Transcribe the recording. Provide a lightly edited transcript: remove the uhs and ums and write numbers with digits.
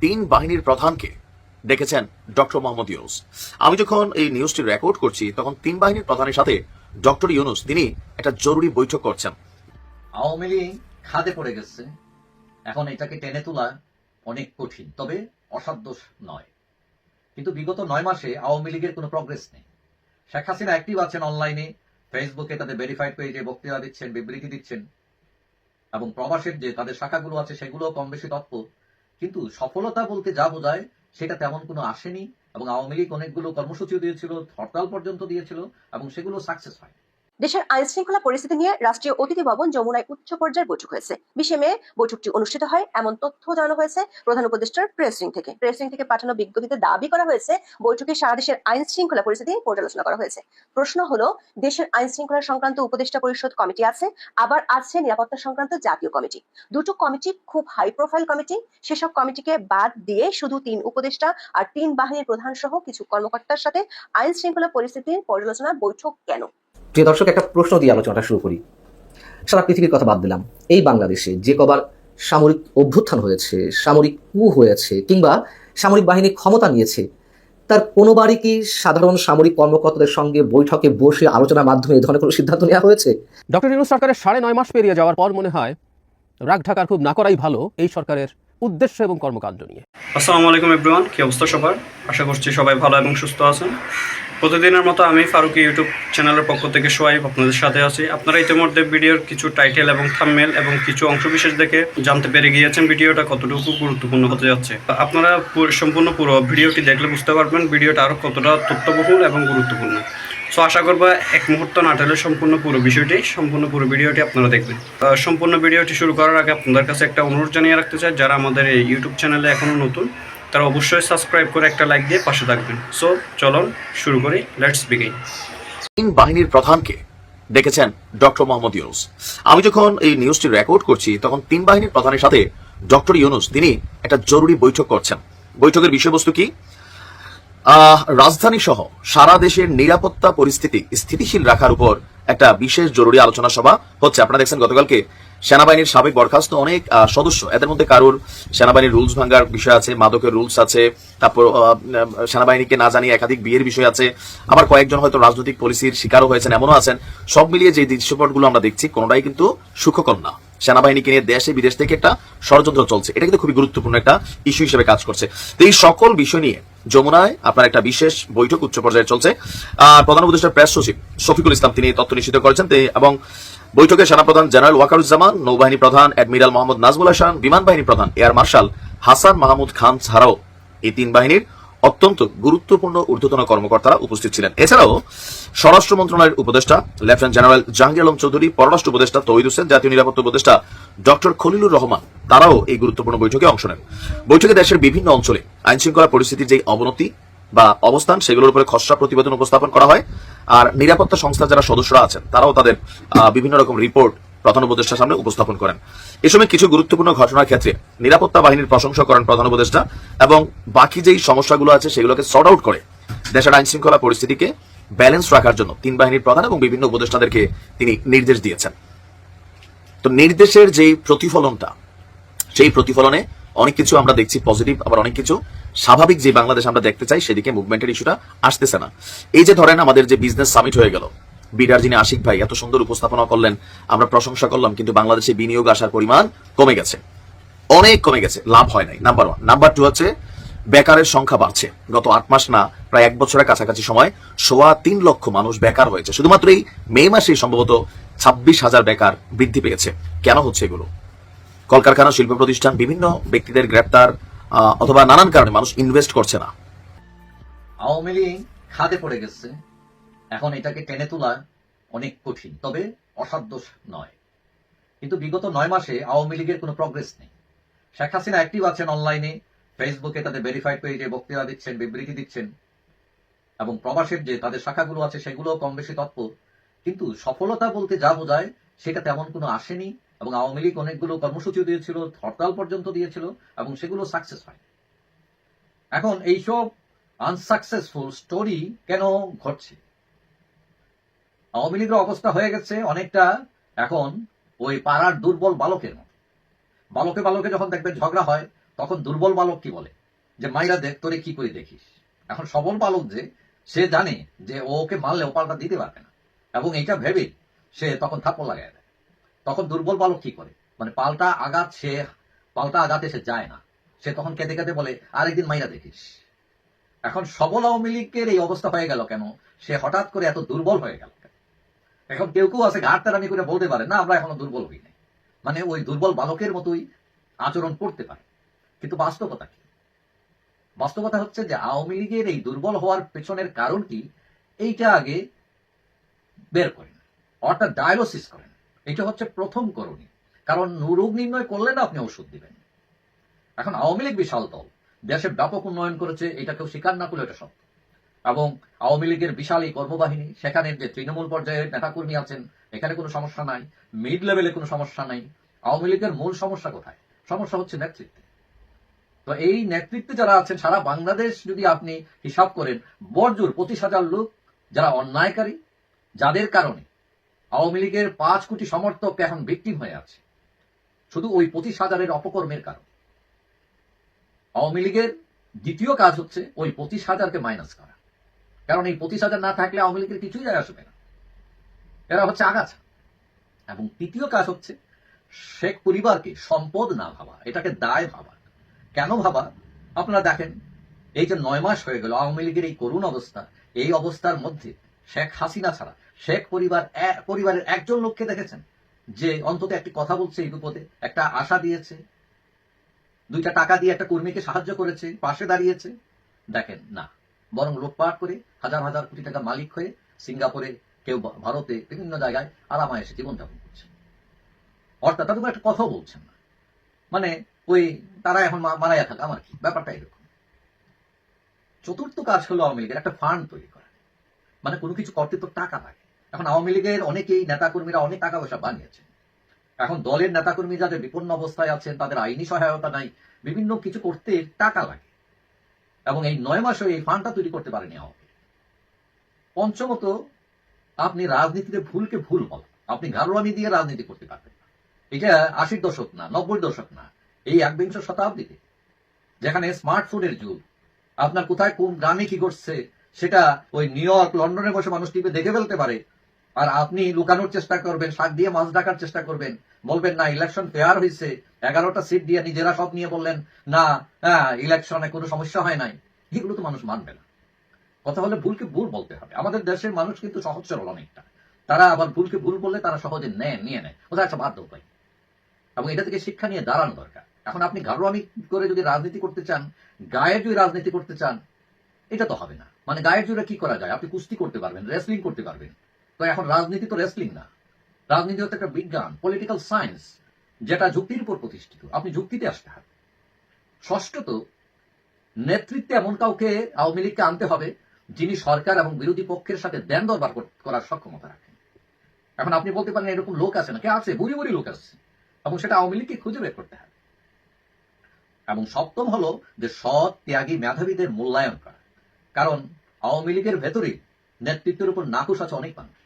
তিন বাহিনীর প্রধানকে ডেকেছেন ডক্টর মোহাম্মদ ইউনুস। আমি যখন এই নিউজটি রেকর্ড করছি তখন তিন বাহিনীর প্রধানের সাথে ডক্টর ইউনুস তিনি একটা জরুরি বৈঠক করছেন। আওয়ামী লীগ খাদে পড়ে গেছে, এখন এটাকে টেনে তোলা অনেক কঠিন, তবে অসাধ্য নয়। কিন্তু বিগত 9 মাসে আওয়ামী লীগের কোনো প্রগ্রেস নেই। শেখ হাসিনা অ্যাক্টিভ আছেন অনলাইনে, ফেসবুকে তাদের ভেরিফাইড পেজে বক্তৃতা দিচ্ছেন, বিবৃতি দিচ্ছেন, এবং প্রবাসের যে তাদের শাখাগুলো আছে সেগুলোও কম বেশি তৎপর। কিন্তু সফলতা বলতে যা বোঝায় সেটা তেমন কোনো আসেনি, এবং আওয়ামী লীগ অনেকগুলো কর্মসূচিও দিয়েছিল, হরতাল পর্যন্ত দিয়েছিল, এবং সেগুলো সাকসেস হয়। দেশের আইন শৃঙ্খলা পরিস্থিতি নিয়ে রাষ্ট্রীয় অতিথি ভবন যমুনায় উচ্চ পর্যায়ের বৈঠক হয়েছে। 20 মে বৈঠকটি অনুষ্ঠিত হয় এমন তথ্য জানানো হয়েছে প্রধান উপদেষ্টার প্রেস উইং থেকে পাঠানো বিজ্ঞপ্তিতে দাবি করা হয়েছে বৈঠকে সারা দেশের আইন শৃঙ্খলা পরিস্থিতি পর্যালোচনা করা হয়েছে। প্রশ্ন হলো, দেশের আইন শৃঙ্খলা সংক্রান্ত উপদেষ্টা পরিষদ কমিটি আছে, আবার আছে নিরাপত্তা সংক্রান্ত জাতীয় কমিটি। দুটো কমিটি খুব হাই প্রোফাইল কমিটি। সেসব কমিটিকে বাদ দিয়ে শুধু 3 উপদেষ্টা আর 3 বাহিনীর প্রধান সহ কিছু কর্মকর্তার সাথে আইন শৃঙ্খলা পরিস্থিতির পর্যালোচনা বৈঠক কেন? প্রিয় দর্শক, একটা প্রশ্ন দিয়ে আলোচনাটা শুরু করি। সারা পৃথিবীর কথা বাদ দিলাম, এই বাংলাদেশে যে কবার সামরিক অভ্যুত্থান হয়েছে, সামরিক কু হয়েছে, কিংবা সামরিক বাহিনী ক্ষমতা নিয়েছে, তার কোনোবারই কি সাধারণ সামরিক কর্মকর্তাদের সঙ্গে বৈঠকে বসে আলোচনার মাধ্যমে এই ধরনের কোনো সিদ্ধান্ত নেওয়া হয়েছে? ডক্টর ইউনূস সরকারের 9.5 মাস পেরিয়ে যাওয়ার পর মনে হয় রাগ ঢাকার খুব না করাই ভালো এই সরকারের উদ্দেশ্য এবং কর্মকাণ্ড নিয়ে। আসসালামু আলাইকুম এভরিওয়ান, কি অবস্থা সবার? আশা করছি সবাই ভালো এবং সুস্থ আছেন। প্রতিদিনের মতো আমি ফারুকি ইউটিউব চ্যানেলের পক্ষ থেকে সোয়াইব আপনাদের সাথে আছি। আপনারা ইতিমধ্যে ভিডিওর কিছু টাইটেল এবং থাম্বনেল এবং কিছু অংশবিশেষ দেখে জানতে পেরে গিয়েছেন ভিডিওটা কতটুকু গুরুত্বপূর্ণ হতে যাচ্ছে। আপনারা সম্পূর্ণ পুরো ভিডিওটি দেখলে বুঝতে পারবেন ভিডিওটা আরও কতটা তথ্যবহুল এবং গুরুত্বপূর্ণ। সো আশা করবো এক মুহূর্ত না টেলে সম্পূর্ণ পুরো ভিডিওটি আপনারা দেখবেন। সম্পূর্ণ ভিডিওটি শুরু করার আগে আপনাদের কাছে একটা অনুরোধ জানিয়ে রাখতে চাই, যারা আমাদের এই ইউটিউব চ্যানেলে এখনও নতুন তারা অবশ্যই সাবস্ক্রাইব করে একটা লাইক দিয়ে পাশে থাকবেন। সো চলুন শুরু করি, লেটস বিগিন। তিন বাহিনীর প্রধানকে ডেকেছেন ডক্টর মোহাম্মদ ইউনুস। আমি যখন এই নিউজটি রেকর্ড করছি তখন তিন বাহিনীর প্রধানের সাথে ডক্টর ইউনুস তিনি একটা জরুরি বৈঠক করছেন। বৈঠকের বিষয়বস্তু কি? রাজধানী সহ সারা দেশের নিরাপত্তা পরিস্থিতি স্থিতিশীল রাখার উপর একটা বিশেষ জরুরি আলোচনা সভা হচ্ছে। আপনারা দেখছেন গতকালকে সেনাবাহিনীর সাবেক বরখাস্ত অনেক সদস্য, এদের মধ্যে কারোর সেনাবাহিনীর রুলস ভাঙ্গার বিষয় আছে, মাদকের রুলস আছে, তারপর সেনাবাহিনীকে না জানিয়ে একাধিক বিয়ের বিষয় আছে, আবার কয়েকজন হয়তো রাজনৈতিক পলিসির শিকারও হয়েছেন, এমনও আছেন। সব মিলিয়ে যে দৃশ্যপটগুলো আমরা দেখছি কোনোটাই কিন্তু সুখকর না। সেনাবাহিনীকে নিয়ে দেশে বিদেশ থেকে একটা ষড়যন্ত্র চলছে, এটা কিন্তু খুবই গুরুত্বপূর্ণ একটা ইস্যু হিসেবে কাজ করছে। তো এই সকল বিষয় নিয়ে যমুনায় আপনার একটা বিশেষ বৈঠক উচ্চ পর্যায়ে চলছে। প্রধান উপদেষ্টার প্রেস সচিব শফিকুল ইসলাম তিনি তথ্য নিশ্চিত করেছেন, এবং বৈঠকে সেনাপ্রধান জেনারেল ওয়াকারুজ্জামান, নৌবাহিনী প্রধান অ্যাডমিরাল মোহাম্মদ নাজমুল হাসান, বিমান বাহিনী প্রধান এয়ার মার্শাল হাসান মাহমুদ খান ছাড়াও এই তিন বাহিনীর অত্যন্ত গুরুত্বপূর্ণ ঊর্ধ্বতন কর্মকর্তারা উপস্থিত ছিলেন। এছাড়াও স্বরাষ্ট্র মন্ত্রণালয়ের উপদেষ্টা লেফটেন্যান্ট জেনারেল জাহাঙ্গীর আলম চৌধুরী, পররাষ্ট্র উপদেষ্টা তৌহিদ হোসেন, জাতীয় নিরাপত্তা উপদেষ্টা ডক্টর খলিলুর রহমান তারাও এই গুরুত্বপূর্ণ বৈঠকে অংশ নেন। বৈঠকে দেশের বিভিন্ন অঞ্চলে আইন শৃঙ্খলা পরিস্থিতির যে অবনতি বা অবস্থান সেগুলোর উপরে খসড়া প্রতিবেদন উপস্থাপন করা হয়। আর নিরাপত্তা সংস্থার যারা সদস্যরা আছেন তারাও তাদের বিভিন্ন রকম রিপোর্ট প্রধান উপদেষ্টার সামনে উপস্থাপন করেন। এ সময় কিছু গুরুত্বপূর্ণ ঘটনার ক্ষেত্রে নিরাপত্তা বাহিনীর প্রশংসা করেন প্রধান উপদেষ্টা, এবং বাকি যেই সমস্যাগুলো আছে সেগুলোকে সর্ট আউট করে দেশের আইন শৃঙ্খলা পরিস্থিতিকে ব্যালেন্স রাখার জন্য তিন বাহিনীর প্রধান এবং বিভিন্ন উপদেষ্টাদেরকে তিনি নির্দেশ দিয়েছেন। তো নির্দেশের যে প্রতিফলনটা, সেই প্রতিফলনে অনেক কিছু আমরা দেখছি পজিটিভ, আবার অনেক কিছু স্বাভাবিক যে বাংলাদেশ আমরা দেখতে চাই সেদিকে মুভমেন্টের ইস্যুটা আসতেছে না। এই যে ধরেন আমাদের যে বিজনেস সামিট হয়ে গেল, বিডার যিনি আশিক ভাই এত সুন্দর উপস্থাপনা করলেন, আমরা প্রশংসা করলাম, কিন্তু বাংলাদেশে বিনিয়োগ আসার পরিমাণ কমে গেছে, অনেক কমে গেছে, লাভ হয় নাই। নাম্বার 1। নাম্বার 2 হচ্ছে বেকারের সংখ্যা বাড়ছে। গত 8 মাস না প্রায় 1 বছরের কাছাকাছি সময় 3.25 লক্ষ মানুষ বেকার হয়েছে। শুধুমাত্র এই মে মাসে সম্ভবত 26,000 বেকার বৃদ্ধি পেয়েছে। কেন হচ্ছে এগুলো? কলকারখানা, শিল্প প্রতিষ্ঠান, বিভিন্ন ব্যক্তিদের গ্রেপ্তার অথবা নানান কারণে মানুষ ইনভেস্ট করছে না। আওয়ামী লীগ খাদে পড়ে গেছে, এখন এটাকে টেনে তোলা অনেক কঠিন, তবে অসাধ্য নয়। কিন্তু বিগত 9 মাসে আওয়ামী লীগের কোনো প্রগ্রেস নেই। শেখ হাসিনা অ্যাক্টিভ আছেন অনলাইনে, ফেসবুকে তাদের ভেরিফাইড পেজে বক্তৃতা দিচ্ছেন, বিবৃতি দিচ্ছেন, এবং প্রবাসের যে তাদের শাখাগুলো আছে সেগুলোও কম বেশি তৎপর। কিন্তু সফলতা বলতে যা বোঝায় সেটা তেমন কোনো আসেনি, এবং আওয়ামী লীগ অনেকগুলো কর্মসূচিও দিয়েছিল, হরতাল পর্যন্ত দিয়েছিল, এবং সেগুলো সাকসেস হয়। এখন এইসব আনসাকসেসফুল স্টোরি কেন ঘটছে? আওয়ামী লীগের অবস্থা হয়ে গেছে অনেকটা এখন ওই পাড়ার দুর্বল বালকের মতো। বালকে বালকে যখন দেখবেন ঝগড়া হয়, তখন দুর্বল বালক কি বলে যে মাইরা দেখ তোরে কি করে দেখিস। এখন সবল বালক যে সে জানে যে ওকে মারলে ও পাল্টা দিতে পারবে না, এবং এইটা ভেবে সে তখন থাপ্পড় লাগায় দেয়। তখন দুর্বল বালক কি করে, মানে পাল্টা আঘাতে সে যায় না, সে তখন কেঁদে কেঁদে বলে আরেকদিন মাইরা দেখিস। এখন সবল আওয়ামী লীগের এই অবস্থা হয়ে গেল কেন, সে হঠাৎ করে এত দুর্বল হয়ে গেল কেন? এখন কেউ কেউ আছে ঘাটতারামি করে বলতে পারে না আমরা এখনো দুর্বল হই নাই, মানে ওই দুর্বল বালকের মতোই আচরণ করতে পারে। কিন্তু বাস্তবতা কি? বাস্তবতা হচ্ছে যে আওয়ামী লীগের এই দুর্বল হওয়ার পেছনের কারণ কি, এইটা আগে বের করেন, অর্থাৎ ডায়াগনোসিস করেন। এটা হচ্ছে প্রথম করণীয়, কারণ রোগ নির্ণয় করলে না আপনি ওষুধ দিবেন। এখন আওয়ামী লীগ বিশাল দল, দেশে ব্যাপক উন্নয়ন করেছে, এটা কেউ স্বীকার না করলে এটা সত্য। এবং আওয়ামী লীগের বিশাল এই কর্মবাহিনী, সেখানে যে তৃণমূল পর্যায়ের নেতাকর্মী আছেন, এখানে কোনো সমস্যা নাই, মিড লেভেলে কোনো সমস্যা নাই। আওয়ামী লীগের মূল সমস্যা কোথায়? সমস্যা হচ্ছে নেতৃত্বে। তো এই নেতৃত্বে যারা আছেন সারা বাংলাদেশ যদি আপনি হিসাব করেন, বড়জোর 25,000 লোক যারা অন্যায়কারী, যাদের কারণে আওয়ামী লীগের 5 কোটি সমর্থক এখন ভিকটিম হয়ে আছে, শুধু ওই 25,000-এর অপকর্মের কারণে। আওয়ামী লীগের দ্বিতীয় কাজ হচ্ছে ওই 25,000-কে মাইনাস করা, কারণ এই 25,000 না থাকলে আওয়ামী লীগের কিছুই যায় আসবে না, এরা হচ্ছে আগাছা। এবং তৃতীয় কাজ হচ্ছে শেখ পরিবারকে সম্পদ না ভাবা, এটাকে দায় ভাবা। কেন ভাবা? আপনারা দেখেন, এই যে 9 মাস হয়ে গেল আওয়ামী লীগের এই করুণ অবস্থা, এই অবস্থার মধ্যে শেখ হাসিনা ছাড়া শেখ পরিবারের একজন লোককে দেখেছেন যে অন্তত একটি কথা বলছে, এই বিপদে একটা আশা দিয়েছে, 2টা টাকা দিয়ে একটা কর্মীকে সাহায্য করেছে, পাশে দাঁড়িয়েছে? দেখেন না, বরং লুটপাট করে হাজার হাজার কোটি টাকা মালিক হয়ে সিঙ্গাপুরে, কেউ ভারতে, বিভিন্ন জায়গায় আরামায়েশে জীবনযাপন করছে। অর্থাৎ তাদের একটা কথাও বলছেন না, মানে ওই তারা এখন মারাইয়া থাকা আমার কি, ব্যাপারটা এরকম। চতুর্থ কাজ হলো আওয়ামী লীগের একটা ফান্ড তৈরি করা, মানে কোনো কিছু করতে তো টাকা লাগে। এখন আওয়ামী লীগের অনেকেই নেতাকর্মীরা অনেক টাকা পয়সা বানিয়েছেন, এখন দলের নেতাকর্মী যাদের বিপন্ন অবস্থায় আছেন, তাদের আইনি সহায়তা নাই, বিভিন্ন কিছু করতে টাকা লাগে, এবং এই 9 মাসে এই ফান্ডটা তৈরি করতে পারেনি আওয়ামী লীগ। পঞ্চমত, আপনি রাজনীতিতে ভুলকে ভুল বলা, আপনি গারোয়ানি দিয়ে রাজনীতি করতে পারবেন না। এটা 80-র দশক না, 90-র দশক না, এই 21শ শতাব্দীতে যেখানে স্মার্টফোনের যুগ, আপনার কোথায় কোন গ্রামে কি ঘটছে সেটা ওই নিউ ইয়র্ক, লন্ডনে বসে মানুষ টিভি দেখে ফেলতে পারে, আর আপনি লুকানোর চেষ্টা করবেন, শাক দিয়ে মাছ ঢাকার চেষ্টা করবেন, বলবেন না ইলেকশন ফেয়ার হয়েছে, 11টা সিট দিয়ে নিজেরা সব নিয়ে বললেন না, ইলেকশনে কোনো সমস্যা হয় নাই। এগুলো তো মানুষ মানবে না। কথা হলে ভুলকে ভুল বলতে হবে। আমাদের দেশের মানুষ কিন্তু সহজ সরল অনেকটা, তারা আবার ভুলকে ভুল বললে তারা সহজে নিয়ে নেয়, ওটা একটা বাধ্য উপায়, এবং এটা থেকে শিক্ষা নিয়ে দাঁড়ানো দরকার। এখন আপনি ঘাড়ুয়ামি করে যদি রাজনীতি করতে চান, গায়ের জোরে রাজনীতি করতে চান, এটা তো হবে না। মানে গায়ের জোরে কি করা যায়? আপনি কুস্তি করতে পারবেন, রেসলিং করতে পারবেন, তো এখন রাজনীতি তো রেসলিং না, রাজনীতি হচ্ছে একটা বিজ্ঞান, পলিটিক্যাল সায়েন্স, যেটা যুক্তির উপর প্রতিষ্ঠিত। আপনি যুক্তিতে আসতে হবে। ষষ্ঠত, নেতৃত্বে এমন কাউকে আওয়ামী লীগকে আনতে হবে যিনি সরকার এবং বিরোধী পক্ষের সাথে দেন দরবার করার সক্ষমতা রাখেন। এখন আপনি বলতে পারেন এরকম লোক আছে না, কে আছে? বুড়ি বুড়ি লোক আছে, এবং সেটা আওয়ামী লীগকে খুঁজে বের করতে হবে। এবং সপ্তম হলো যে সৎ, ত্যাগী, মেধাবীদের মূল্যায়ন করা, কারণ আওয়ামী লীগের ভেতরে নেতৃত্বের উপর নাখুশ আছে অনেক মানুষ।